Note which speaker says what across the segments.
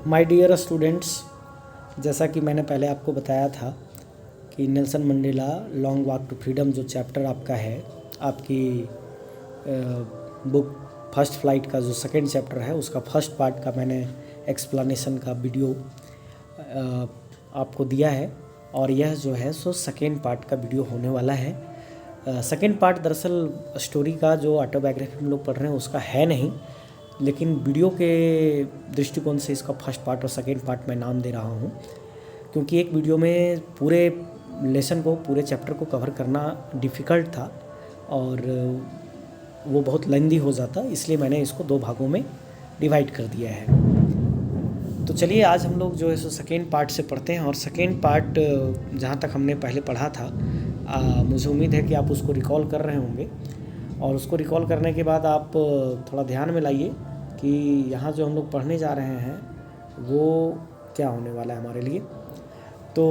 Speaker 1: My dear students, जैसा कि मैंने पहले आपको बताया था कि Nelson Mandela long walk to freedom जो चैप्टर आपका है, आपकी बुक फर्स्ट फ्लाइट का जो सेकंड चैप्टर है उसका फर्स्ट पार्ट का मैंने एक्सप्लेनेशन का वीडियो आपको दिया है। और यह जो है सो सेकंड पार्ट का वीडियो होने वाला है। सेकंड पार्ट दरअसल स्टोरी का जो ऑटोबायोग्राफी हम लोग पढ़ रहे हैं उसका है नहीं, लेकिन वीडियो के दृष्टिकोण से इसका फर्स्ट पार्ट और सेकंड पार्ट मैं नाम दे रहा हूँ, क्योंकि एक वीडियो में पूरे लेसन को, पूरे चैप्टर को कवर करना डिफ़िकल्ट था और वो बहुत लेंदी हो जाता, इसलिए मैंने इसको दो भागों में डिवाइड कर दिया है। तो चलिए आज हम लोग जो है सो सेकेंड पार्ट से पढ़ते हैं। और सेकेंड पार्ट जहाँ तक हमने पहले पढ़ा था, मुझे उम्मीद है कि आप उसको रिकॉल कर रहे होंगे। और उसको रिकॉल करने के बाद आप थोड़ा ध्यान में लाइए कि यहाँ जो हम लोग पढ़ने जा रहे हैं वो क्या होने वाला है हमारे लिए। तो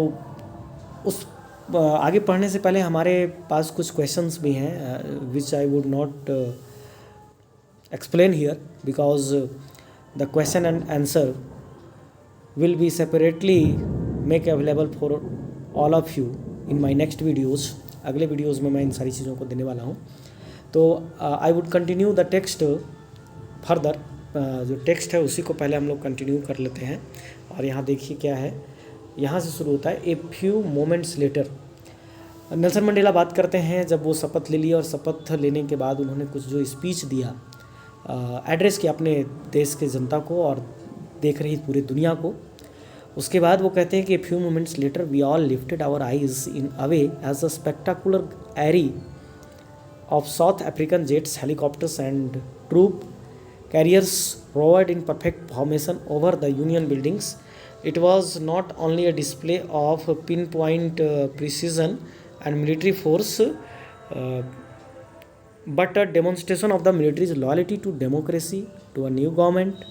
Speaker 1: उस आगे पढ़ने से पहले हमारे पास कुछ क्वेश्चंस भी हैं which I would not explain here, because the question and answer will be separately make available for all of you in my next videos। अगले वीडियोज़ में मैं इन सारी चीज़ों को देने वाला हूँ। तो I would continue the text further. जो टेक्स्ट है उसी को पहले हम लोग कंटिन्यू कर लेते हैं। और यहाँ देखिए क्या है, यहाँ से शुरू होता है a few moments letter. Nelson Mandela बात करते हैं जब वो शपथ ले लिया और शपथ लेने के बाद उन्होंने कुछ जो स्पीच दिया, एड्रेस किया अपने देश के जनता को और देख रही पूरी दुनिया को। उसके बाद वो कहते हैं कि few moments later we all lifted our eyes in awe as a spectacular array of South African jets, helicopters and troop carriers roared in perfect formation over the Union buildings. It was not only a display of pinpoint precision and military force but a demonstration of the military's loyalty to democracy, to a new government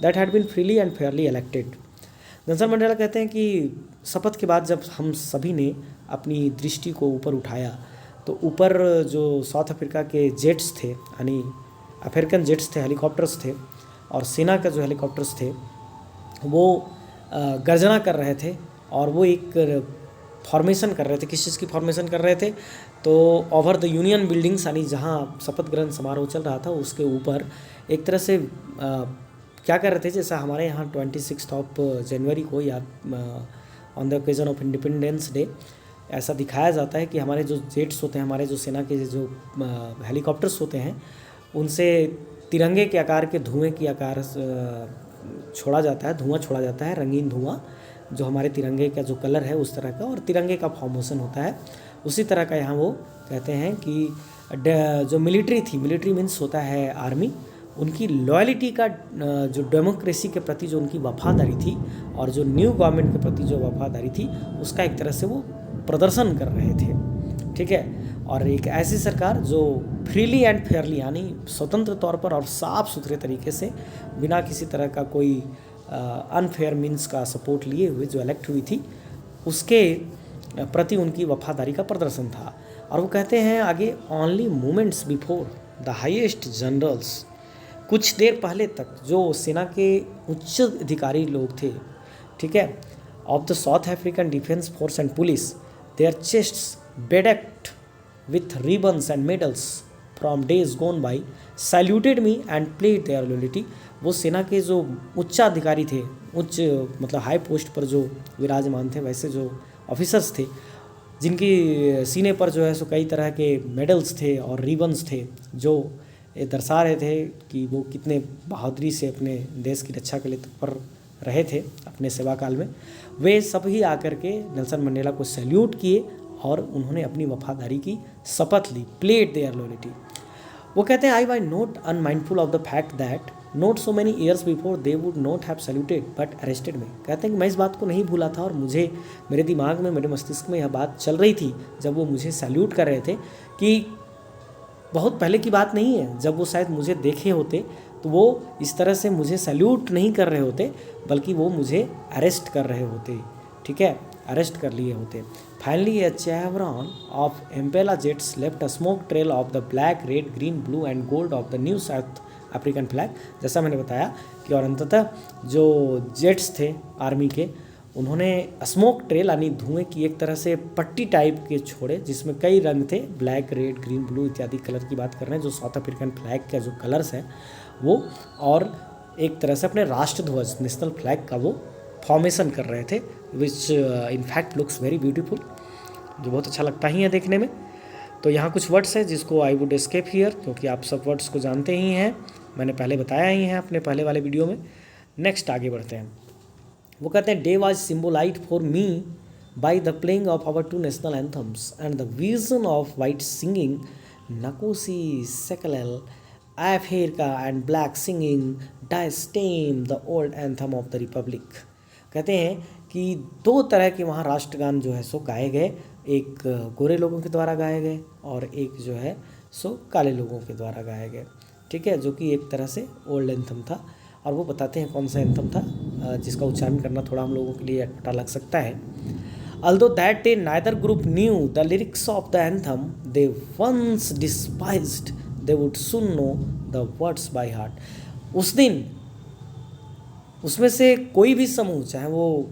Speaker 1: that had been freely and fairly elected। Nelson Mandela कहते हैं कि शपथ के बाद जब हम सभी ने अपनी दृष्टि को ऊपर उठाया तो ऊपर जो साउथ अफ्रीका के जेट्स थे, यानी अफ्रीकन जेट्स थे, हेलीकॉप्टर्स थे, और सेना का जो हेलीकॉप्टर्स थे वो गर्जना कर रहे थे। और वो एक फॉर्मेशन कर रहे थे। किस चीज़ की फॉर्मेशन कर रहे थे? तो ओवर द यूनियन बिल्डिंग्स, यानी जहाँ शपथ ग्रहण समारोह चल रहा था उसके ऊपर एक तरह से क्या कर रहे थे, जैसा हमारे यहाँ 26 जनवरी को या on the occasion of independence day ऐसा दिखाया जाता है कि हमारे जो जेट्स होते हैं, हमारे जो सेना के जो हेलीकॉप्टर्स होते हैं, उनसे तिरंगे के आकार के धुएँ की आकार छोड़ा जाता है, धुआं छोड़ा जाता है, रंगीन धुआं, जो हमारे तिरंगे का जो कलर है उस तरह का, और तिरंगे का फॉर्मेशन होता है उसी तरह का। यहाँ वो कहते हैं कि जो मिलिट्री थी, मिलिट्री मीन्स होता है आर्मी, उनकी लॉयल्टी का जो डेमोक्रेसी के प्रति जो उनकी वफादारी थी और जो न्यू गवर्नमेंट के प्रति जो वफादारी थी उसका एक तरह से वो प्रदर्शन कर रहे थे। ठीक है। और एक ऐसी सरकार जो फ्रीली एंड फेयरली, यानी स्वतंत्र तौर पर और साफ़ सुथरे तरीके से बिना किसी तरह का कोई अनफेयर मीन्स का सपोर्ट लिए हुए जो इलेक्ट हुई थी, उसके प्रति उनकी वफादारी का प्रदर्शन था। और वो कहते हैं आगे, only moments before the highest generals, कुछ देर पहले तक जो सेना के उच्च अधिकारी लोग थे, ठीक है, of the South African defence force and police, their chests bedecked with ribbons and medals from days gone by saluted me and pledged their loyalty. वो सेना के जो उच्चाधिकारी थे, उच्च मतलब हाई पोस्ट पर जो विराजमान थे, वैसे जो ऑफिसर्स थे जिनकी सीने पर जो है सो कई तरह के मेडल्स थे और रिबन्स थे, जो ये दर्शा रहे थे कि वो कितने बहादुरी से अपने देश की रक्षा के लिए तत्पर रहे थे अपने सेवा काल में, वे सभी आकर के नेल्सन मंडेला को सैल्यूट किए और उन्होंने अपनी वफादारी की शपथ ली, प्लेड देयर लॉयल्टी। वो कहते हैं, I was not unmindful of the fact that not so many years before they would not have saluted but arrested me. कहते हैं कि मैं इस बात को नहीं भूला था और मुझे, मेरे दिमाग में, मेरे मस्तिष्क में यह बात चल रही थी जब वो मुझे सैल्यूट कर रहे थे कि बहुत पहले की बात नहीं है, जब वो शायद मुझे देखे होते तो वो इस तरह से मुझे सैल्यूट नहीं कर रहे होते, बल्कि वो मुझे अरेस्ट कर रहे होते। ठीक है, अरेस्ट कर लिए होते। Finally a chevron of Impala jets left a smoke trail of the black, red, green, blue and gold of the New South African flag, जैसा मैंने बताया कि और अंततः जो जेट्स थे आर्मी के, उन्होंने स्मोक ट्रेल यानी धुएं की एक तरह से पट्टी टाइप के छोड़े जिसमें कई रंग थे, ब्लैक, रेड, ग्रीन, ब्लू इत्यादि कलर की बात कर रहे हैं जो साउथ अफ्रीकन फ्लैग का जो कलर्स हैं वो, और एक तरह से अपने राष्ट्रध्वज नेशनल फ्लैग का वो फॉर्मेशन कर रहे थे, विच इनफैक्ट लुक्स वेरी ब्यूटीफुल, जो बहुत अच्छा लगता ही है देखने में। तो यहाँ कुछ वर्ड्स हैं जिसको आई वुड एस्केप हियर, क्योंकि आप सब वर्ड्स को जानते ही हैं, मैंने पहले बताया ही है अपने पहले वाले वीडियो में। नेक्स्ट आगे बढ़ते हैं। वो कहते हैं day was symbolised for me by the playing of our two national anthems and the vision of white singing Nkosi Sikelel Africa and black singing Die Stem the old anthem of the Republic। कहते हैं कि दो तरह के वहाँ राष्ट्रगान जो है सो गाए गए, एक गोरे लोगों के द्वारा गाए गए और एक जो है सो काले लोगों के द्वारा गाए गए, ठीक है, जो कि एक तरह से ओल्ड एंथम था। और वो बताते हैं कौन सा एंथम था जिसका उच्चारण करना थोड़ा हम लोगों के लिए अटपटा लग सकता है। Although that day neither group knew the lyrics of the anthem they once despised, they would soon know the words by heart। उस दिन उसमें से कोई भी समूह, चाहे वो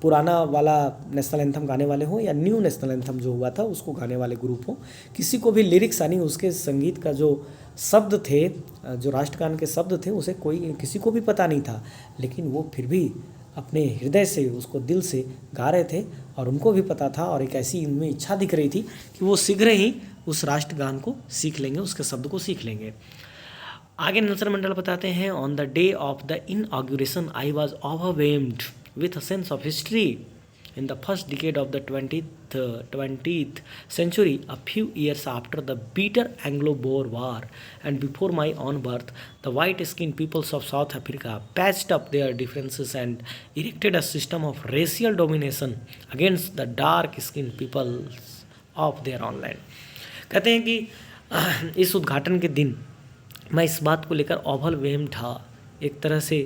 Speaker 1: पुराना वाला नेशनल एंथम गाने वाले हों या न्यू नेशनल एंथम जो हुआ था उसको गाने वाले ग्रुप हों, किसी को भी लिरिक्स यानी उसके संगीत का जो शब्द थे, जो राष्ट्रगान के शब्द थे, उसे कोई किसी को भी पता नहीं था, लेकिन वो फिर भी अपने हृदय से उसको दिल से गा रहे थे और उनको भी पता था और एक ऐसी इनमें इच्छा दिख रही थी कि वो शीघ्र ही उस राष्ट्रगान को सीख लेंगे, उसके शब्द को सीख लेंगे। आगे नेल्सन मंडेला बताते हैं on the day of the inauguration I was overwhelmed with a sense of history in the first decade of the 20th century, a few years after the bitter Anglo-Boer War and before my own birth, the white-skinned peoples of South Africa patched up their differences and erected a system of racial domination against the dark-skinned peoples of their own land। कहते हैं कि इस उद्घाटन के दिन मैं इस बात को लेकर ओवरवेल्म्ड था, एक तरह से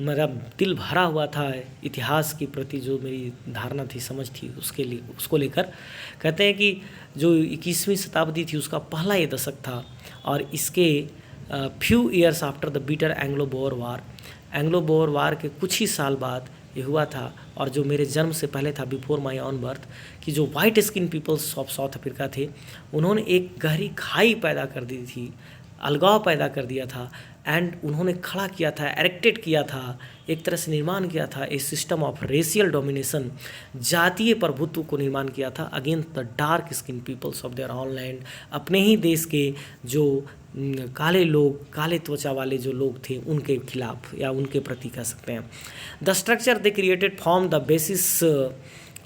Speaker 1: मेरा दिल भरा हुआ था इतिहास के प्रति, जो मेरी धारणा थी, समझ थी उसको लेकर। कहते हैं कि जो 21वीं शताब्दी थी उसका पहला ये दशक था और इसके few years after the bitter Anglo Boer war के कुछ ही साल बाद ये हुआ था, और जो मेरे जन्म से पहले था, बिफोर माई ऑन बर्थ, कि जो white skin peoples of South Africa थे उन्होंने एक गहरी खाई पैदा कर दी थी, अलगाव पैदा कर दिया था, एंड उन्होंने खड़ा किया था, एरेक्टेड किया था, एक तरह से निर्माण किया था a system of racial domination, जातीय प्रभुत्व को निर्माण किया था against the dark skin peoples of their own land, अपने ही देश के जो काले लोग, काले त्वचा वाले जो लोग थे उनके खिलाफ या उनके प्रति कह सकते हैं। The structure they created form the basis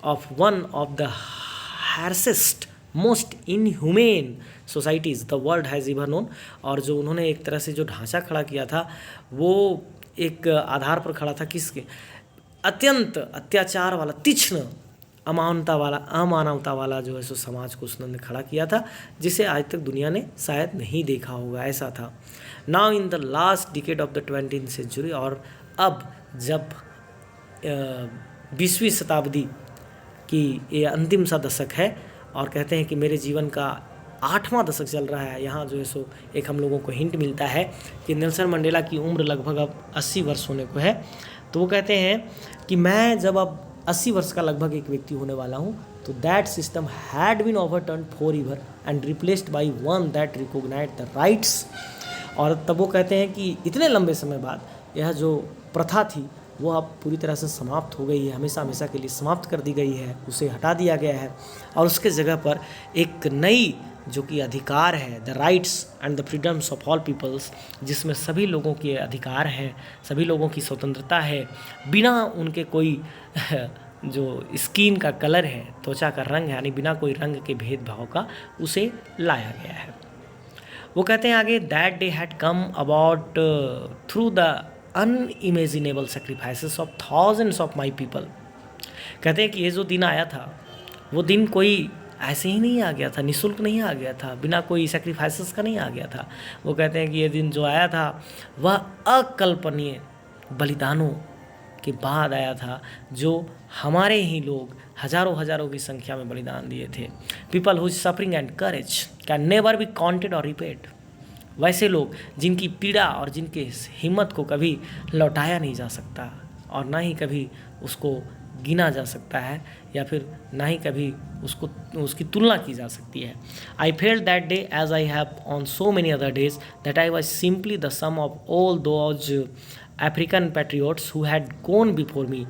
Speaker 1: of one of the harshest most inhumane societies the world has ever known. और जो उन्होंने एक तरह से जो ढांचा खड़ा किया था वो एक आधार पर खड़ा था किसके, अत्यंत अत्याचार वाला, तीक्ष्ण अमानवता वाला जो है सो समाज को उसने खड़ा किया था, जिसे आज तक दुनिया ने शायद नहीं देखा होगा, ऐसा था। Now in the last decade of the 20th century, और अब जब 20वीं शताब्दी की ये अंतिम सा दशक है और कहते हैं कि मेरे जीवन का 8वां दशक चल रहा है, यहाँ जो है सो एक हम लोगों को हिंट मिलता है कि नेल्सन मंडेला की उम्र लगभग अब 80 वर्ष होने को है। तो वो कहते हैं कि मैं जब अब 80 वर्ष का लगभग एक व्यक्ति होने वाला हूँ, तो that system had been overturn for ever and replaced by one that recognise the rights. और तब वो कहते हैं कि इतने लंबे समय बाद यह जो प्रथा थी वो अब पूरी तरह से समाप्त हो गई है, हमेशा हमेशा के लिए समाप्त कर दी गई है, उसे हटा दिया गया है, और उसके जगह पर एक नई जो कि अधिकार है, the rights and the freedoms of all peoples, जिसमें सभी लोगों के अधिकार हैं, सभी लोगों की स्वतंत्रता है, बिना उनके कोई जो स्किन का कलर है, त्वचा का रंग है, यानी बिना कोई रंग के भेदभाव का उसे लाया गया है। वो कहते हैं आगे, that day had come about through the unimaginable sacrifices of thousands of my people. कहते हैं कि ये जो दिन आया था वो दिन कोई ऐसे ही नहीं आ गया था, निःशुल्क नहीं आ गया था, बिना कोई सेक्रीफाइसेस का नहीं आ गया था। वो कहते हैं कि ये दिन जो आया था वह अकल्पनीय बलिदानों के बाद आया था, जो हमारे ही लोग हजारों की संख्या में बलिदान दिए थे। People whose suffering and courage can never be counted और रिपेड। वैसे लोग जिनकी पीड़ा और जिनके हिम्मत को कभी लौटाया नहीं जा सकता और ना ही कभी उसको गिना जा सकता है या फिर ना ही कभी उसको उसकी तुलना की जा सकती है। I felt that day as I have on so many other days that I was simply the sum of all those African patriots who had gone before me.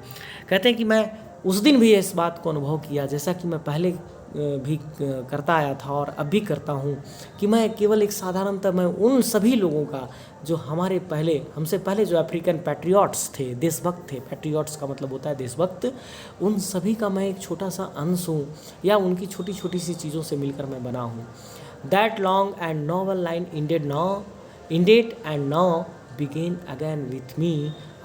Speaker 1: कहते हैं कि मैं उस दिन भी इस बात को अनुभव किया, जैसा कि मैं पहले भी करता आया था और अब भी करता हूँ, कि मैं केवल एक साधारणतः मैं उन सभी लोगों का जो हमारे पहले हमसे पहले जो अफ्रीकन पैट्रियट्स थे, देशभक्त थे, पैट्रियट्स का मतलब होता है देशभक्त, उन सभी का मैं एक छोटा सा अंश हूँ या उनकी छोटी छोटी सी चीज़ों से मिलकर मैं बना हूँ। That long and novel line ended and now began again with me.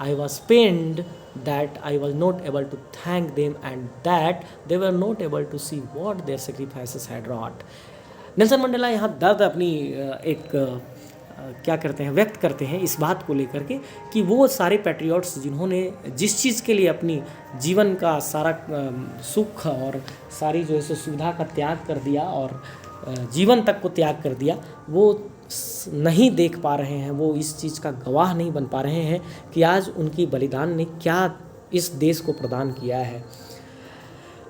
Speaker 1: I was pained that I was not able to thank them and that they were not able to see what their sacrifices had wrought. Nelson Mandela यहाँ दर्द अपनी एक क्या करते हैं, व्यक्त करते हैं इस बात को लेकर के कि वो सारे पैट्रियट्स जिन्होंने जिस चीज़ के लिए अपनी जीवन का सारा सुख और सारी जो है सुविधा का त्याग कर दिया और जीवन तक को त्याग कर दिया, वो नहीं देख पा रहे हैं, वो इस चीज़ का गवाह नहीं बन पा रहे हैं कि आज उनकी बलिदान ने क्या इस देश को प्रदान किया है।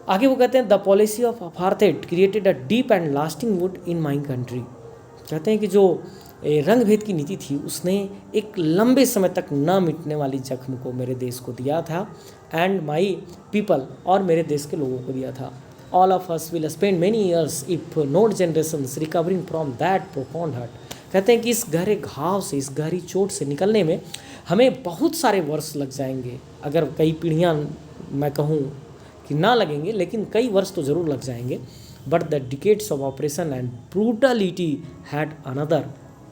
Speaker 1: आगे वो कहते हैं the policy of apartheid created a deep and lasting would in my country. कहते हैं कि जो रंग भेद की नीति थी उसने एक लंबे समय तक न मिटने वाली जख्म को मेरे देश को दिया था एंड माई पीपल और मेरे देश के लोगों को दिया था। All of us will spend many years, if not generations, recovering from that profound hurt. कहते हैं कि इस गहरे घाव से, इस गहरी चोट से निकलने में हमें बहुत सारे वर्ष लग जाएंगे। अगर कई पीढ़ियाँ मैं कहूँ कि ना लगेंगे, लेकिन कई वर्ष तो ज़रूर लग जाएंगे। But the decades of oppression and brutality had another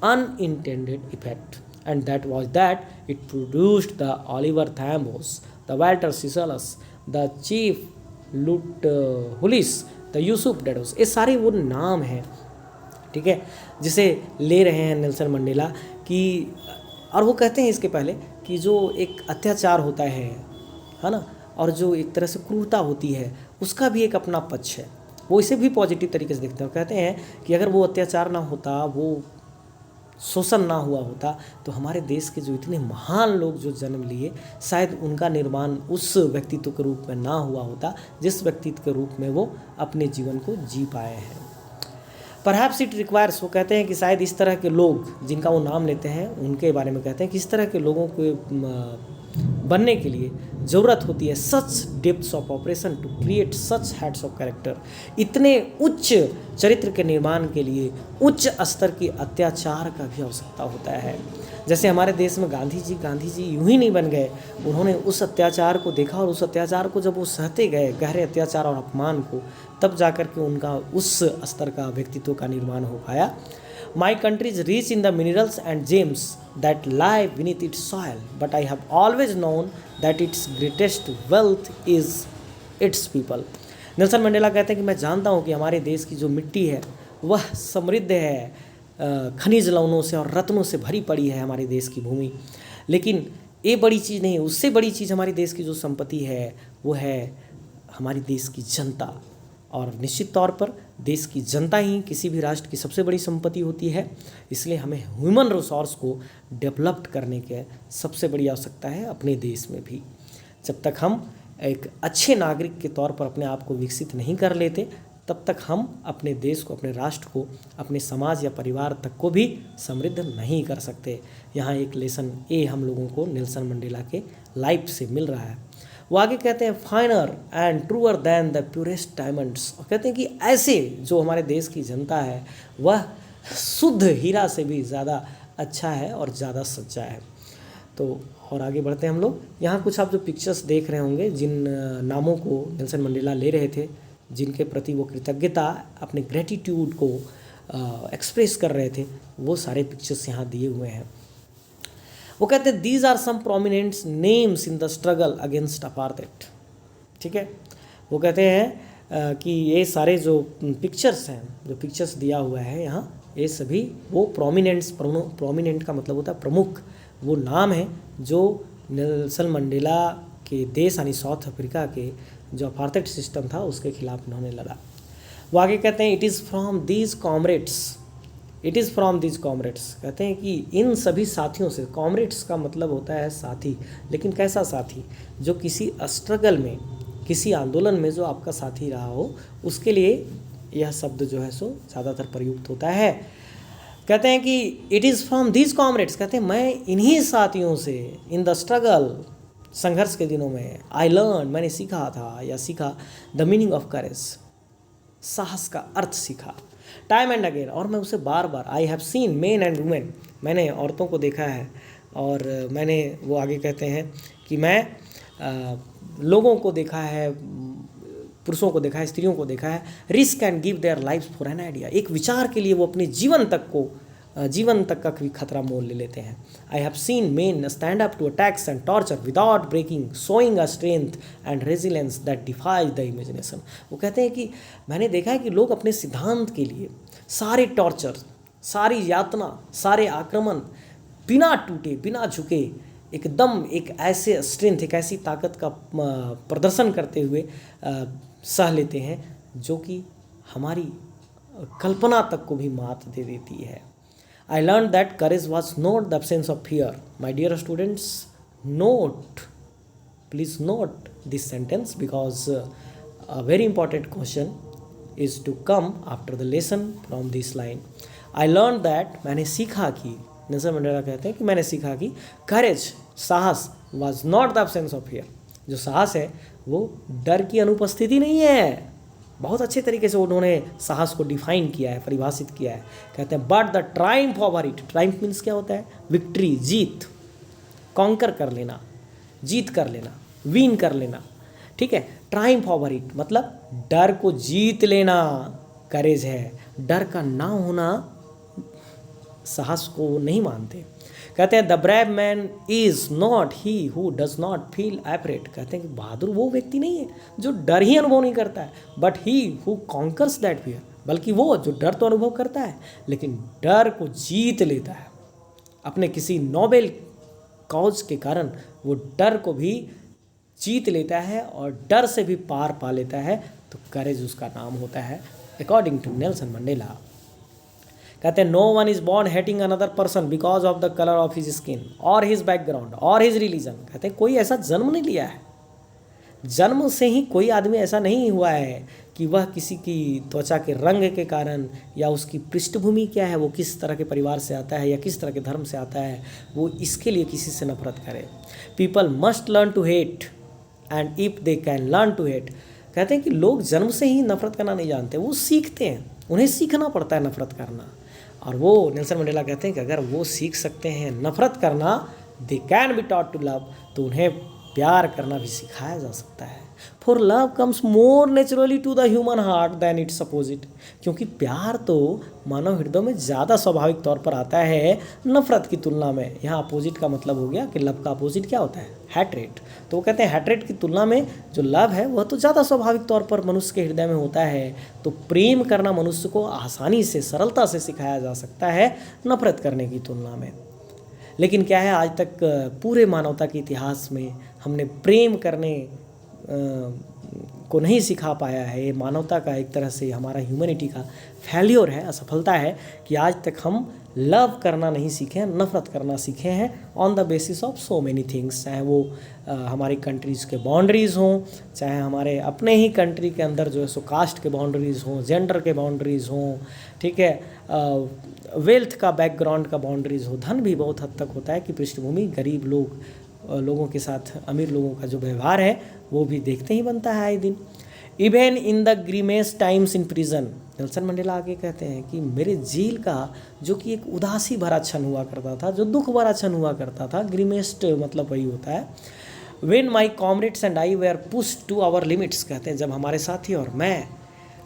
Speaker 1: unintended effect, and that was that it produced the Oliver Thambos, the Walter Sisselus, the Chief लुट हुलिस, द यूसुफ डेडोस। ये सारे वो नाम हैं, ठीक है, जिसे ले रहे हैं नेल्सन मंडेला कि, और वो कहते हैं इसके पहले कि जो एक अत्याचार होता है ना, और जो एक तरह से क्रूरता होती है उसका भी एक अपना पक्ष है, वो इसे भी पॉजिटिव तरीके से देखते हैं। कहते हैं कि अगर वो अत्याचार ना होता, वो शोषण ना हुआ होता, तो हमारे देश के जो इतने महान लोग जो जन्म लिए, शायद उनका निर्माण उस व्यक्तित्व के रूप में ना हुआ होता जिस व्यक्तित्व के रूप में वो अपने जीवन को जी पाए हैं। परहैप्स इट रिक्वायर्स, वो कहते हैं कि शायद इस तरह के लोग जिनका वो नाम लेते हैं उनके बारे में कहते हैं कि इस तरह के लोगों को बनने के लिए ज़रूरत होती है such depths of oppression to create such heights of character. इतने उच्च चरित्र के निर्माण के लिए उच्च स्तर की अत्याचार का भी आवश्यकता होता है। जैसे हमारे देश में गांधी जी यूं ही नहीं बन गए, उन्होंने उस अत्याचार को देखा और उस अत्याचार को जब वो सहते गए, गहरे अत्याचार और अपमान को, तब जाकर के उनका उस स्तर का व्यक्तित्व का निर्माण हो पाया। My country is rich in the minerals and gems that lie beneath its soil, but I have always known that its greatest wealth is its people. Nelson Mandela कहते हैं कि मैं जानता हूँ कि हमारे देश की जो मिट्टी है वह समृद्ध है, खनिज लवणों से और रत्नों से भरी पड़ी है हमारे देश की भूमि, लेकिन ये बड़ी चीज़ नहीं है। उससे बड़ी चीज़ हमारे देश की जो संपत्ति है वो है हमारी देश की जनता, और निश्चित तौर पर देश की जनता ही किसी भी राष्ट्र की सबसे बड़ी संपत्ति होती है। इसलिए हमें ह्यूमन रिसोर्स को डेवलप्ड करने की सबसे बड़ी आवश्यकता है अपने देश में भी। जब तक हम एक अच्छे नागरिक के तौर पर अपने आप को विकसित नहीं कर लेते, तब तक हम अपने देश को, अपने राष्ट्र को, अपने समाज या परिवार तक को भी समृद्ध नहीं कर सकते। यहाँ एक लेसन ए हम लोगों को नेल्सन मंडेला के लाइफ से मिल रहा है। वो आगे कहते हैं finer and truer than the purest diamonds, और कहते हैं कि ऐसे जो हमारे देश की जनता है वह शुद्ध हीरा से भी ज़्यादा अच्छा है और ज़्यादा सच्चा है। तो और आगे बढ़ते हैं हम लोग। यहाँ कुछ आप जो पिक्चर्स देख रहे होंगे, जिन नामों को नेल्सन मंडेला ले रहे थे, जिनके प्रति वो कृतज्ञता, अपने ग्रेटिट्यूड को एक्सप्रेस कर रहे थे, वो सारे पिक्चर्स यहाँ दिए हुए हैं। वो कहते हैं these are some prominent names in the struggle against apartheid. ठीक है, वो कहते हैं कि ये सारे जो पिक्चर्स हैं, जो पिक्चर्स दिया हुआ है यहाँ, ये सभी वो प्रोमिनेंट का मतलब होता है प्रमुख, वो नाम है जो नेल्सन मंडेला के देश यानी साउथ अफ्रीका के जो अपार्थाइड सिस्टम था उसके खिलाफ उन्होंने लड़ा। वो आगे कहते हैं it is from these comrades it is from this comrades, कहते हैं कि इन सभी साथियों से, कॉमरेड्स का मतलब होता है साथी, लेकिन कैसा साथी, जो किसी स्ट्रगल में, किसी आंदोलन में जो आपका साथी रहा हो, उसके लिए यह शब्द जो है सो ज़्यादातर प्रयुक्त होता है। कहते हैं कि it is from this comrades, कहते हैं मैं इन्हीं साथियों से, इन द स्ट्रगल, संघर्ष के दिनों में, आई लर्न, मैंने सीखा था या सीखा द मीनिंग ऑफ करेज, साहस का अर्थ सीखा, टाइम एंड अगेन, और मैं उसे बार बार, I have seen men and women, मैंने औरतों को देखा है, और मैंने, वो आगे कहते हैं कि मैं लोगों को देखा है, पुरुषों को देखा है, स्त्रियों को देखा है, risk and give their life for an idea, एक विचार के लिए वो अपने जीवन तक का भी खतरा मोल ले लेते हैं। I have seen men stand up to attacks and torture without breaking, showing a strength and resilience that defies the imagination. वो कहते हैं कि मैंने देखा है कि लोग अपने सिद्धांत के लिए सारे टॉर्चर, सारी यातना, सारे आक्रमण बिना टूटे, बिना झुके, एकदम एक ऐसे स्ट्रेंथ, एक ऐसी ताकत का प्रदर्शन करते हुए सह लेते हैं जो कि हमारी कल्पना तक को भी मात दे देती है। I learned that courage was not the absence of fear. My dear students, please note this sentence, because a very important question is to come after the lesson from this line. I learned that, मैंने सीखा कि, Nelson Mandela कहते हैं कि मैंने सीखा कि courage, साहस, was not the absence of fear. जो साहस है वो डर की अनुपस्थिति नहीं है। बहुत अच्छे तरीके से उन्होंने साहस को डिफाइन किया है, परिभाषित किया है। कहते हैं but the triumph over it, triumph means क्या होता है, विक्ट्री, जीत, कॉन्कर कर लेना, जीत कर लेना, विन कर लेना, ठीक है। ट्राइम्फ ओवर इट मतलब डर को जीत लेना करेज है, डर का ना होना साहस को नहीं मानते। कहते हैं the brave man is not he who does not feel afraid, कहते हैं कि बहादुर वो व्यक्ति नहीं है जो डर ही अनुभव नहीं करता है, but he who conquers that fear, बल्कि वो जो डर तो अनुभव करता है लेकिन डर को जीत लेता है। अपने किसी नोबेल कॉज के कारण वो डर को भी जीत लेता है और डर से भी पार पा लेता है, तो करेज उसका नाम होता है, अकॉर्डिंग टू नेल्सन मंडेला। कहते हैं no one is born hating another person because of the colour of his skin और हिज बैकग्राउंड और हिज रिलीजन। कहते हैं कोई ऐसा जन्म नहीं लिया है, जन्म से ही कोई आदमी ऐसा नहीं हुआ है कि वह किसी की त्वचा के रंग के कारण या उसकी पृष्ठभूमि क्या है, वो किस तरह के परिवार से आता है या किस तरह के धर्म से आता है, वो इसके लिए किसी से नफरत करे। People must learn to hate and if they can learn to hate. कहते हैं कि लोग जन्म से ही नफरत करना नहीं जानते, वो सीखते हैं, उन्हें सीखना पड़ता है नफरत करना। और वो नेल्सन मंडेला कहते हैं कि अगर वो सीख सकते हैं नफरत करना, they can be taught to love, तो उन्हें प्यार करना भी सिखाया जा सकता है। For love comes more naturally to the human heart than its opposite, क्योंकि प्यार तो मानव हृदय में ज़्यादा स्वाभाविक तौर पर आता है नफरत की तुलना में। यहाँ अपोजिट का मतलब हो गया कि लव का अपोजिट क्या होता है, हैट्रेट। तो वो कहते हैं हैट्रेट की तुलना में जो लव है वह तो ज़्यादा स्वाभाविक तौर पर मनुष्य के हृदय में होता है। तो प्रेम करना मनुष्य को आसानी से, सरलता से सिखाया जा सकता है नफरत करने की तुलना में। लेकिन क्या है, आज तक पूरे मानवता के इतिहास में हमने प्रेम करने को नहीं सिखा पाया है। ये मानवता का एक तरह से, हमारा ह्यूमैनिटी का फेल्योर है, असफलता है कि आज तक हम लव करना नहीं सीखे हैं, नफ़रत करना सीखे हैं on the basis of so many things. चाहे वो हमारी कंट्रीज़ के बाउंड्रीज़ हों, चाहे हमारे अपने ही कंट्री के अंदर जो है सो कास्ट के बाउंड्रीज़ हों, जेंडर के बाउंड्रीज़ हों, ठीक है, वेल्थ का, बैकग्राउंड का बाउंड्रीज़ हो। धन भी बहुत हद तक होता है कि पृष्ठभूमि, गरीब लोगों के साथ अमीर लोगों का जो व्यवहार है वो भी देखते ही बनता है आए दिन। Even in the grimmest times in prison, Nelson Mandela आगे कहते हैं कि मेरे जेल का जो कि एक उदासी भरा क्षण हुआ करता था, जो दुख भरा क्षण हुआ करता था, ग्रीमेस्ट मतलब वही होता है, when my comrades and I were pushed to our limits. कहते हैं जब हमारे साथी और मैं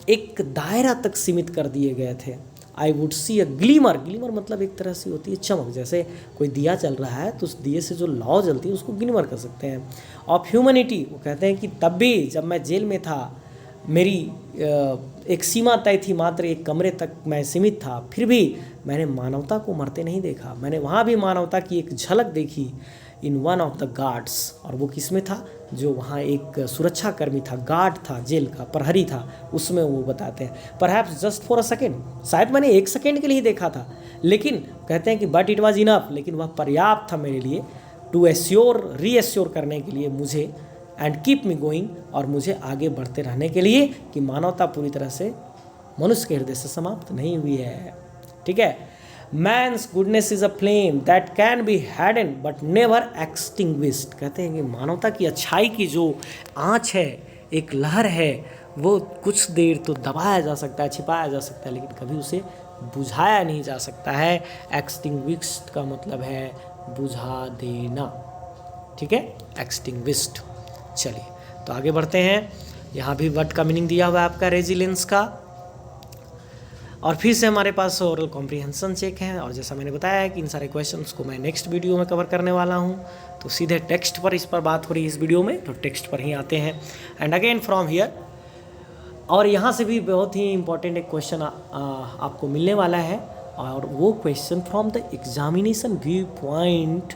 Speaker 1: एक दायरा तक सीमित कर दिए गए थे। I would see a glimmer, glimmer मतलब एक तरह से होती है चमक, जैसे कोई दिया चल रहा है तो उस दिए से जो लौ जलती है उसको ग्लीमर कर सकते हैं। ऑफ ह्यूमैनिटी, वो कहते हैं कि तब भी जब मैं जेल में था, मेरी एक सीमा तय थी, मात्र एक कमरे तक मैं सीमित था, फिर भी मैंने मानवता को मरते नहीं देखा। मैंने वहाँ भी मानवता की एक झलक देखी, in one of the guards, और वो किस में था, जो वहाँ एक सुरक्षा कर्मी था, गार्ड था, जेल का प्रहरी था, उसमें वो बताते हैं। Perhaps just for a second, शायद मैंने 1 सेकेंड के लिए ही देखा था, लेकिन कहते हैं कि बट इट वॉज इनफ, लेकिन वह पर्याप्त था मेरे लिए, टू रीएश्योर करने के लिए मुझे, एंड कीप मी गोइंग, और मुझे आगे बढ़ते रहने के लिए, कि मानवता पूरी तरह से मनुष्य के हृदय से समाप्त नहीं हुई है। ठीक है, man's goodness is a flame that can be hidden but never extinguished. कहते हैं कि मानवता की अच्छाई की जो आँच है, एक लहर है, वो कुछ देर तो दबाया जा सकता है, छिपाया जा सकता है, लेकिन कभी उसे बुझाया नहीं जा सकता है। एक्सटिंग्विश्ड का मतलब है बुझा देना। ठीक है, एक्सटिंग्विश्ड। चलिए तो आगे बढ़ते हैं। यहाँ भी वर्ड का मीनिंग दिया हुआ है आपका रेजिलेंस का। और फिर से हमारे पास ओरल कॉम्प्रिहेंशन चेक है, और जैसा मैंने बताया है कि इन सारे क्वेश्चंस को मैं नेक्स्ट वीडियो में कवर करने वाला हूँ। तो सीधे टेक्स्ट पर इस पर बात हो रही है इस वीडियो में, तो टेक्स्ट पर ही आते हैं। एंड अगेन फ्रॉम हियर, और यहाँ से भी बहुत ही इंपॉर्टेंट एक क्वेश्चन आपको मिलने वाला है, और वो question from the examination view point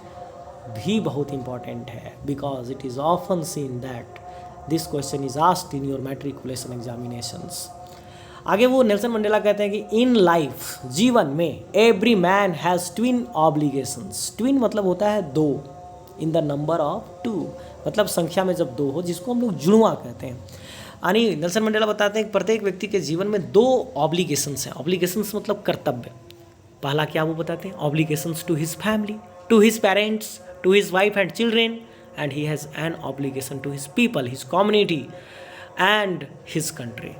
Speaker 1: भी बहुत इंपॉर्टेंट है, because it is often seen that this question is asked in your matriculation examinations. आगे वो नेल्सन मंडेला कहते हैं कि इन लाइफ, जीवन में, every man has twin obligations. Twin मतलब होता है 2, इन द नंबर ऑफ 2, मतलब संख्या में जब 2 हो, जिसको हम लोग जुड़वा कहते हैं। यानी नेल्सन मंडेला बताते हैं कि प्रत्येक व्यक्ति के जीवन में 2 ऑब्लिगेशंस हैं। ऑब्लिगेशंस मतलब कर्तव्य। पहला क्या वो बताते हैं, obligations to his family, to his parents, to his wife and children, and he has an obligation to his people, his community and his country.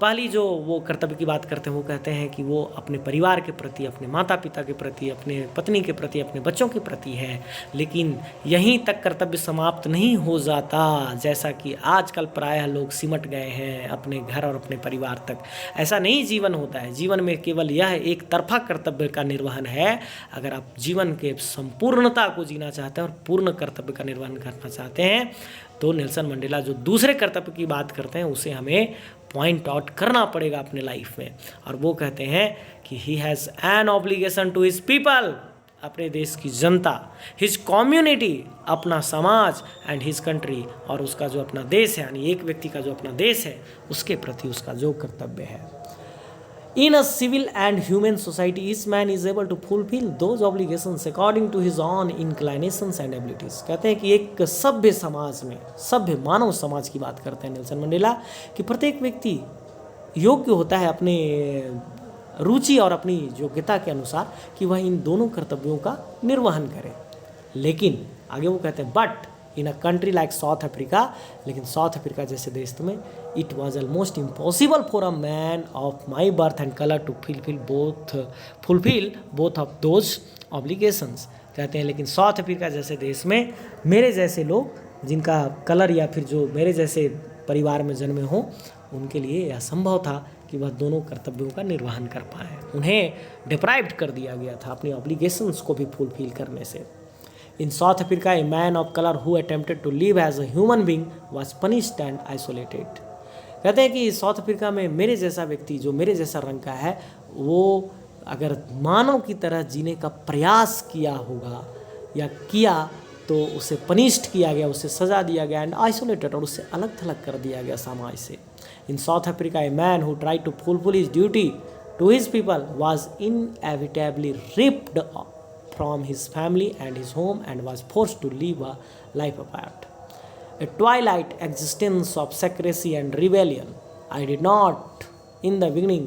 Speaker 1: पहली जो वो कर्तव्य की बात करते हैं, वो कहते हैं कि वो अपने परिवार के प्रति, अपने माता पिता के प्रति, अपने पत्नी के प्रति, अपने बच्चों के प्रति है। लेकिन यहीं तक कर्तव्य समाप्त नहीं हो जाता, जैसा कि आजकल प्रायः लोग सिमट गए हैं अपने घर और अपने परिवार तक। ऐसा नहीं जीवन होता है। जीवन में केवल यह एक तरफा कर्तव्य का निर्वहन है। अगर आप जीवन के संपूर्णता को जीना चाहते हैं और पूर्ण कर्तव्य का निर्वहन करना चाहते हैं, तो नेल्सन मंडेला जो दूसरे कर्तव्य की बात करते हैं, उसे हमें पॉइंट आउट करना पड़ेगा अपने लाइफ में। और वो कहते हैं कि he has an obligation to his people, अपने देश की जनता, हिज कम्युनिटी, अपना समाज, एंड हिज कंट्री, और उसका जो अपना देश है, यानी एक व्यक्ति का जो अपना देश है, उसके प्रति उसका जो कर्तव्य है। In a civil and human society, each man is able to fulfill those obligations according to his own inclinations and abilities। कहते हैं कि एक सभ्य समाज में, सभ्य मानव समाज की बात करते हैं नेल्सन मंडेला, कि प्रत्येक व्यक्ति योग्य होता है अपने रुचि और अपनी योग्यता के अनुसार कि वह इन दोनों कर्तव्यों का निर्वहन करे। लेकिन आगे वो कहते हैं but in a country like South Africa, लेकिन साउथ अफ्रीका जैसे देश में it was almost impossible for a man of my birth and colour to fulfil both of those obligations. कहते हैं लेकिन साउथ अफ्रीका जैसे देश में मेरे जैसे लोग, जिनका कलर या फिर जो मेरे जैसे परिवार में जन्मे हों, उनके लिए यह संभव था कि वह दोनों कर्तव्यों का निर्वहन कर पाएँ। उन्हें डिप्राइव्ड कर दिया गया था अपनी ऑब्लिगेशंस को भी फुलफिल करने से। In South Africa, a man of color who attempted to live as a human being was punished and isolated। कहते हैं कि साउथ अफ्रीका में मेरे जैसा व्यक्ति, जो मेरे जैसा रंग का है, वो अगर मानव की तरह जीने का प्रयास किया होगा या किया, तो उसे पनिश्ड किया गया, उसे सजा दिया गया, एंड आइसोलेटेड, और उससे अलग थलग कर दिया गया समाज से। In South Africa, a man who tried to fulfil his duty to his people was inevitably ripped from his family and his home and was forced to live a life apart, a twilight existence of secrecy and rebellion. I did not in the beginning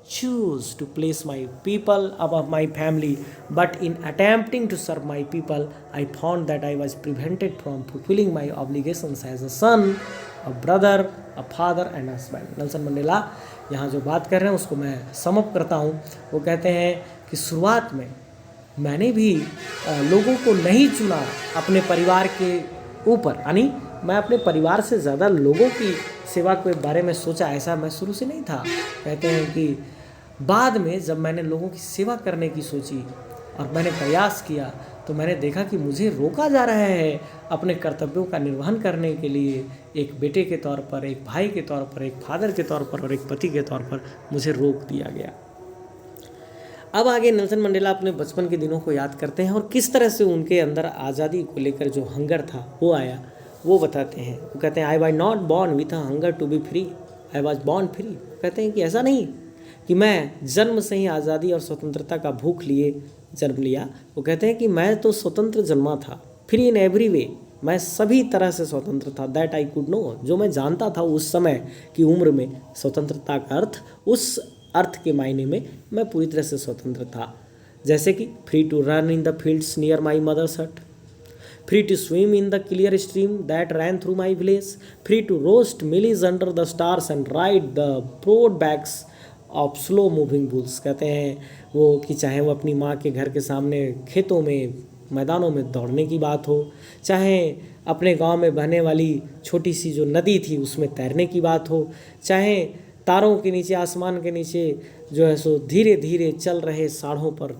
Speaker 1: choose to place my people above my family, but in attempting to serve my people, I found that I was prevented from fulfilling my obligations as a son, a brother, a father and a husband। Nelson Mandela यहाँ जो बात कर रहे हैं उसको मैं sum up करता हूँ। वो कहते हैं कि शुरुआत में मैंने भी लोगों को नहीं चुना अपने परिवार के ऊपर, यानी मैं अपने परिवार से ज़्यादा लोगों की सेवा के बारे में सोचा, ऐसा मैं शुरू से नहीं था। कहते हैं कि बाद में जब मैंने लोगों की सेवा करने की सोची और मैंने प्रयास किया, तो मैंने देखा कि मुझे रोका जा रहा है अपने कर्तव्यों का निर्वहन करने के लिए। एक बेटे के तौर पर, एक भाई के तौर पर, एक फादर के तौर पर और एक पति के तौर पर मुझे रोक दिया गया। अब आगे नेल्सन मंडेला अपने बचपन के दिनों को याद करते हैं और किस तरह से उनके अंदर आज़ादी को लेकर जो हंगर था वो आया, वो बताते हैं। वो कहते हैं, I was not born with a hunger to be free, I was born free. कहते हैं कि ऐसा नहीं कि मैं जन्म से ही आज़ादी और स्वतंत्रता का भूख लिए जन्म लिया। वो कहते हैं कि मैं तो स्वतंत्र जन्मा था, फ्री इन एवरी वे, मैं सभी तरह से स्वतंत्र था। दैट आई कुड नो, जो मैं जानता था उस समय की उम्र में स्वतंत्रता का अर्थ, उस अर्थ के मायने में मैं पूरी तरह से स्वतंत्र था। जैसे कि free to run in the fields near my mother's hut, free to swim in the clear stream that ran through my village, free to roast mealies under the stars and ride the broad backs of slow moving bulls. कहते हैं वो कि चाहे वो अपनी माँ के घर के सामने खेतों में, मैदानों में दौड़ने की बात हो, चाहे अपने गांव में बहने वाली छोटी सी जो नदी थी उसमें तैरने की बात हो, चाहे तारों के नीचे, आसमान के नीचे जो है सो धीरे धीरे चल रहे साढ़ों पर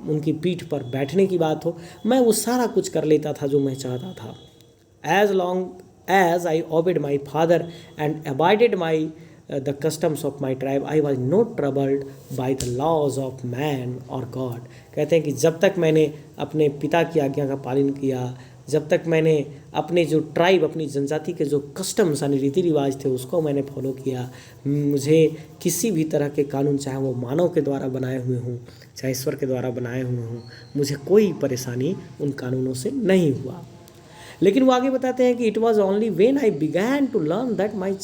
Speaker 1: उनकी पीठ पर बैठने की बात हो, मैं वो सारा कुछ कर लेता था जो मैं चाहता था। As long as I obeyed my father and abided my the customs of my tribe, I was not troubled by the laws of man or God. कहते हैं कि जब तक मैंने अपने पिता की आज्ञा का पालन किया, जब तक मैंने अपने जो ट्राइब, अपनी जनजाति के जो कस्टम्स यानी रीति रिवाज थे उसको मैंने फॉलो किया, मुझे किसी भी तरह के कानून, चाहे वो मानव के द्वारा बनाए हुए हों चाहे ईश्वर के द्वारा बनाए हुए हों, मुझे कोई परेशानी उन कानूनों से नहीं हुआ। लेकिन वो आगे बताते हैं कि it was only when I began to learn that my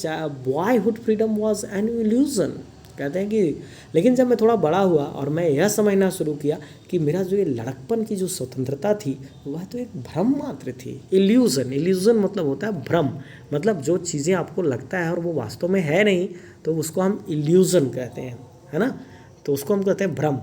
Speaker 1: boyhood freedom was an illusion. कहते हैं कि लेकिन जब मैं थोड़ा बड़ा हुआ और मैं यह समझना शुरू किया कि मेरा जो ये लड़कपन की जो स्वतंत्रता थी वह तो एक भ्रम मात्र थी। इल्यूजन, इल्यूजन मतलब होता है भ्रम, मतलब जो चीज़ें आपको लगता है और वो वास्तव में है नहीं तो उसको हम इल्यूजन कहते हैं, है ना, तो उसको हम कहते हैं भ्रम।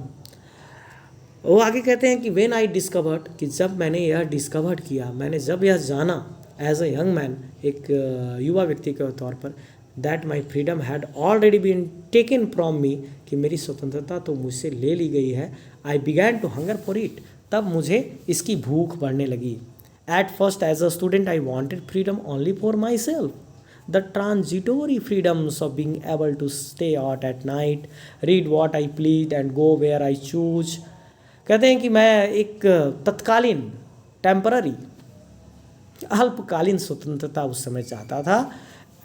Speaker 1: वो आगे कहते हैं कि व्हेन आई डिस्कवर्ड, कि जब मैंने यह डिस्कवर्ड किया, मैंने जब यह जाना एज अ यंग मैन, एक युवा व्यक्ति के तौर पर, that my freedom had already been taken from me, कि मेरी स्वतंत्रता तो मुझसे ले ली गई है। I began to hunger for it, तब मुझे इसकी भूख बढ़ने लगी। At first as a student I wanted freedom only for myself, the transitory freedoms of being able to stay out at night, read what I please and go where I choose। कहते हैं कि मैं एक तत्कालीन, temporary, अल्पकालीन स्वतंत्रता उस समय चाहता था।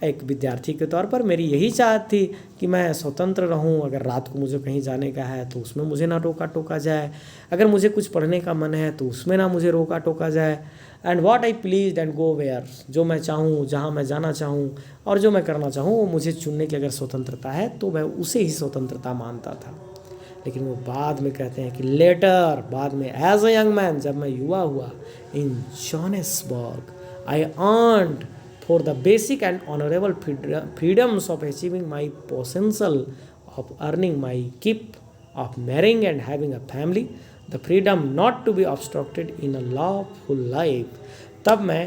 Speaker 1: एक विद्यार्थी के तौर पर मेरी यही चाहत थी कि मैं स्वतंत्र रहूं। अगर रात को मुझे कहीं जाने का है तो उसमें मुझे ना रोका टोका जाए, अगर मुझे कुछ पढ़ने का मन है तो उसमें ना मुझे रोका टोका जाए। And what I please and go where, जो मैं चाहूँ, जहाँ मैं जाना चाहूँ और जो मैं करना चाहूँ वो मुझे चुनने की अगर स्वतंत्रता है तो मैं उसे ही स्वतंत्रता मानता था। लेकिन वो बाद में कहते हैं कि लेटर, बाद में एज अ यंग मैन, जब मैं युवा हुआ, in Johannesburg I yearned for the basic and honorable freedoms of achieving my potential, of earning my keep, of marrying and having a family, the freedom not to be obstructed in a lawful life। तब मैं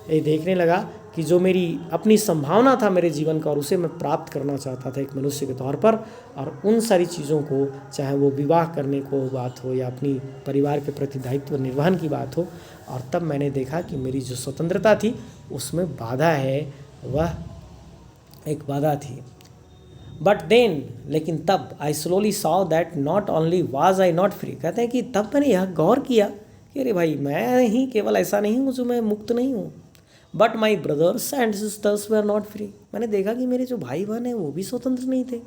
Speaker 1: ये देखने लगा कि जो मेरी अपनी संभावना था मेरे जीवन का और उसे मैं प्राप्त करना चाहता था एक मनुष्य के तौर पर, और उन सारी चीज़ों को, चाहे वो विवाह करने को बात हो या अपनी परिवार के प्रति दायित्व निर्वहन की बात हो, और तब मैंने देखा कि मेरी जो स्वतंत्रता थी उसमें बाधा है, वह एक बाधा थी। बट देन, लेकिन तब I slowly saw that not only was I not free. कहते हैं कि तब मैंने यह गौर किया कि अरे भाई, मैं ही केवल ऐसा नहीं हूँ जो मैं मुक्त नहीं हूँ, but my brothers and sisters were not free. मैंने देखा कि मेरे जो भाई बहन हैं वो भी स्वतंत्र नहीं थे।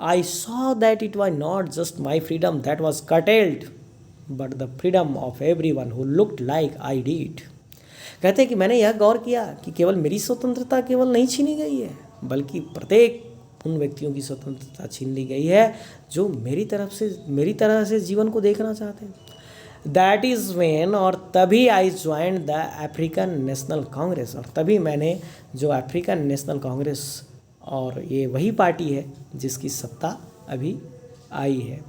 Speaker 1: I saw that it was not just my freedom that was curtailed, but the freedom of every one who looked like I did. कहते हैं कि मैंने यह गौर किया कि केवल मेरी स्वतंत्रता केवल नहीं छीनी गई है, बल्कि प्रत्येक उन व्यक्तियों की स्वतंत्रता छीन ली गई है जो मेरी तरह से जीवन को देखना चाहते हैं। दैट इज़ वेन, और तभी आई joined the African national Congress, और तभी मैंने जो अफ्रीकन नेशनल कांग्रेस, और ये वही पार्टी है जिसकी सत्ता अभी आई है,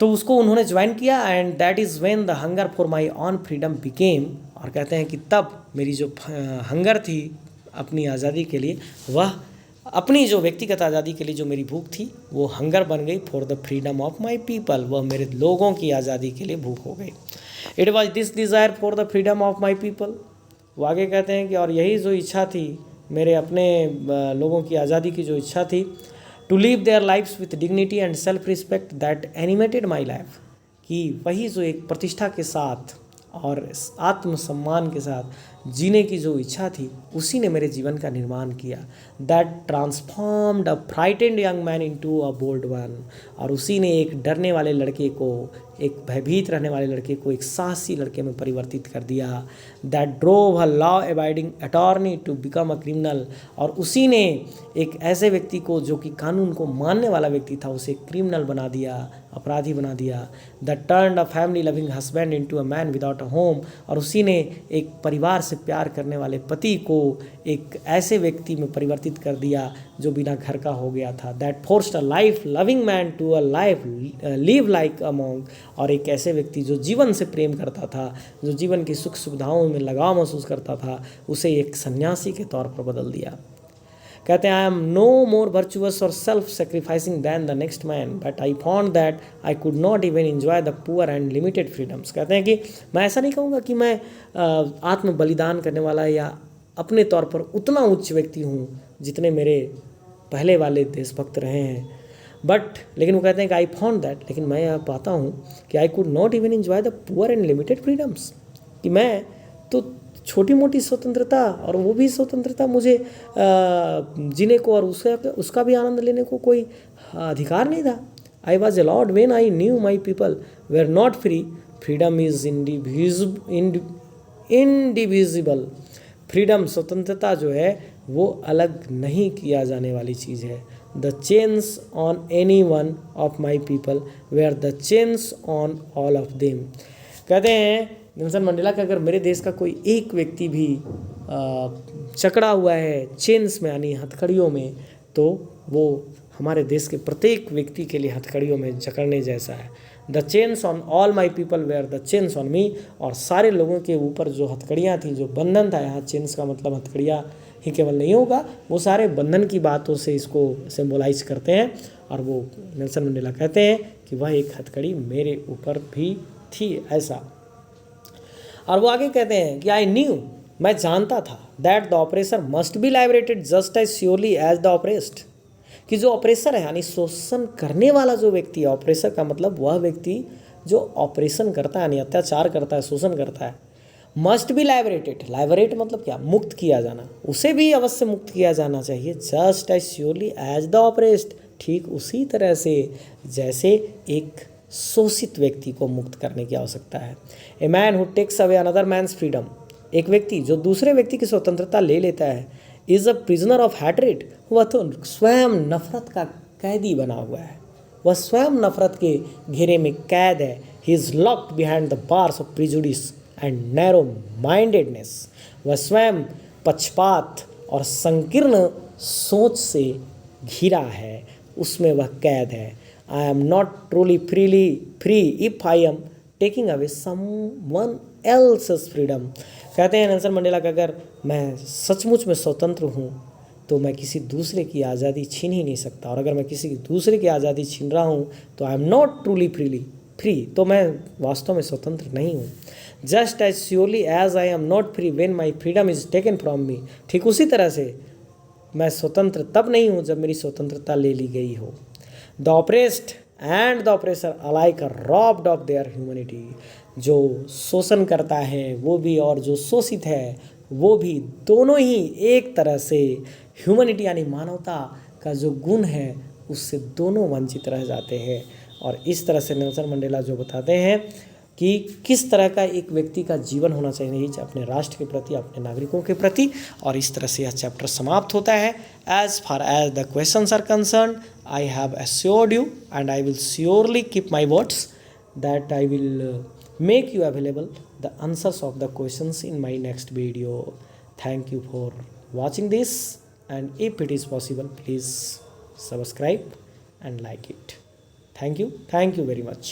Speaker 1: तो उसको उन्होंने ज्वाइन किया। And that is when the hunger for my on freedom became, और कहते हैं कि तब मेरी जो हंगर थी अपनी आज़ादी के लिए, वह अपनी जो व्यक्तिगत आज़ादी के लिए जो मेरी भूख थी वो हंगर बन गई for the freedom of my people, वह मेरे लोगों की आज़ादी के लिए भूख हो गई। It was this desire for the freedom of my people. वो आगे कहते हैं कि और यही जो इच्छा थी, मेरे अपने लोगों की आज़ादी की जो इच्छा थी, to live their lives with dignity and self respect that animated my life, कि वही जो एक प्रतिष्ठा के साथ और आत्मसम्मान के साथ जीने की जो इच्छा थी उसी ने मेरे जीवन का निर्माण किया। That transformed a frightened young man into a bold one, और उसी ने एक डरने वाले लड़के को, एक भयभीत रहने वाले लड़के को एक साहसी लड़के में परिवर्तित कर दिया। That drove a law abiding attorney to become a criminal, और उसी ने एक ऐसे व्यक्ति को जो कि कानून को मानने वाला व्यक्ति था उसे क्रिमिनल बना दिया, अपराधी बना दिया। That turned a family loving husband into a man without a home, और उसी ने एक परिवार से प्यार करने वाले पति को एक ऐसे व्यक्ति में परिवर्तित कर दिया जो बिना घर का हो गया था। That forced a life loving man to a life live like a monk, और एक ऐसे व्यक्ति जो जीवन से प्रेम करता था, जो जीवन की सुख सुविधाओं में लगाव महसूस करता था, उसे एक सन्यासी के तौर पर बदल दिया। कहते हैं I am no more virtuous or self sacrificing than the next man, but I found that I could not even enjoy the poor and limited freedoms. कहते हैं कि मैं ऐसा नहीं कहूँगा कि मैं आत्म बलिदान करने वाला या अपने तौर पर उतना उच्च व्यक्ति हूँ जितने मेरे पहले वाले देशभक्त रहे हैं, बट लेकिन वो कहते हैं कि आई फाउंड दैट, लेकिन मैं यह पाता हूँ कि आई could not even enjoy the poor and limited freedoms, कि मैं तो छोटी मोटी स्वतंत्रता, और वो भी स्वतंत्रता मुझे जीने को और उसका भी आनंद लेने को कोई अधिकार नहीं था। I was allowed when I knew my people were not free, freedom is indivisible. Freedom, स्वतंत्रता जो है वो अलग नहीं किया जाने वाली चीज़ है। The chains on any one of my people were the chains on all of them. कहते हैं नेल्सन मंडेला कि अगर मेरे देश का कोई एक व्यक्ति भी चकड़ा हुआ है चेन्स में यानी हथकड़ियों में, तो वो हमारे देश के प्रत्येक व्यक्ति के लिए हथकड़ियों में जकड़ने जैसा है। The chains on all my people were the chains on me, और सारे लोगों के ऊपर जो हथकड़ियाँ थी, जो बंधन था, यहाँ चेन्स का मतलब हथकड़ियाँ ही केवल नहीं होगा, वो सारे बंधन की बातों से इसको सिम्बोलाइज करते हैं। और वो नेल्सन मंडेला कहते हैं कि वह एक हथकड़ी मेरे ऊपर भी थी ऐसा। और वो आगे कहते हैं कि आई न्यू, मैं जानता था, that the oppressor must be liberated just as surely as the oppressed, कि जो ऑपरेसर है यानी शोषण करने वाला जो व्यक्ति है, ऑपरेसर का मतलब वह व्यक्ति जो ऑपरेशन करता है यानी अत्याचार करता है, शोषण करता है, मस्ट बी लाइबरेटेड। लाइबरेट मतलब क्या? मुक्त किया जाना, उसे भी अवश्य मुक्त किया जाना चाहिए। Just as surely as the oppressed, ठीक उसी तरह से जैसे एक शोषित व्यक्ति को मुक्त करने की आवश्यकता है। A man who takes away another man's freedom, एक व्यक्ति जो दूसरे व्यक्ति की स्वतंत्रता ले लेता है, is a prisoner of hatred, वह तो स्वयं नफरत का कैदी बना हुआ है, वह स्वयं नफरत के घेरे में कैद है। He is locked behind the bars of prejudice and narrow mindedness, वह स्वयं पक्षपात और संकीर्ण सोच से घिरा है, उसमें वह कैद है। I am not truly free if I am taking away someone else's freedom। कहते हैं नेल्सन मंडेला कि अगर मैं सचमुच में स्वतंत्र हूँ तो मैं किसी दूसरे की आज़ादी छीन ही नहीं सकता, और अगर मैं किसी दूसरे की आज़ादी छीन रहा हूँ तो I am not truly free, तो मैं वास्तव में स्वतंत्र नहीं हूँ। Just as surely as I am not free when my freedom is taken from me, ठीक उसी तरह से मैं स्वतंत्र तब नहीं हूँ जब मेरी स्वतंत्रता ले ली गई हो। The oppressed and the oppressor alike are robbed of their humanity, जो शोषण करता है वो भी और जो शोषित है वो भी, दोनों ही एक तरह से ह्यूमैनिटी यानी मानवता का जो गुण है उससे दोनों वंचित रह जाते हैं। और इस तरह से नेल्सन मंडेला जो बताते हैं कि किस तरह का एक व्यक्ति का जीवन होना चाहिए अपने राष्ट्र के प्रति, अपने नागरिकों के प्रति, और इस तरह से यह चैप्टर समाप्त होता है। As far as the questions are concerned, I have assured you and I will surely keep my words that I will make you available the answers of the questions in my next video. Thank you for watching this, and if it is possible please subscribe and like it. Thank you very much.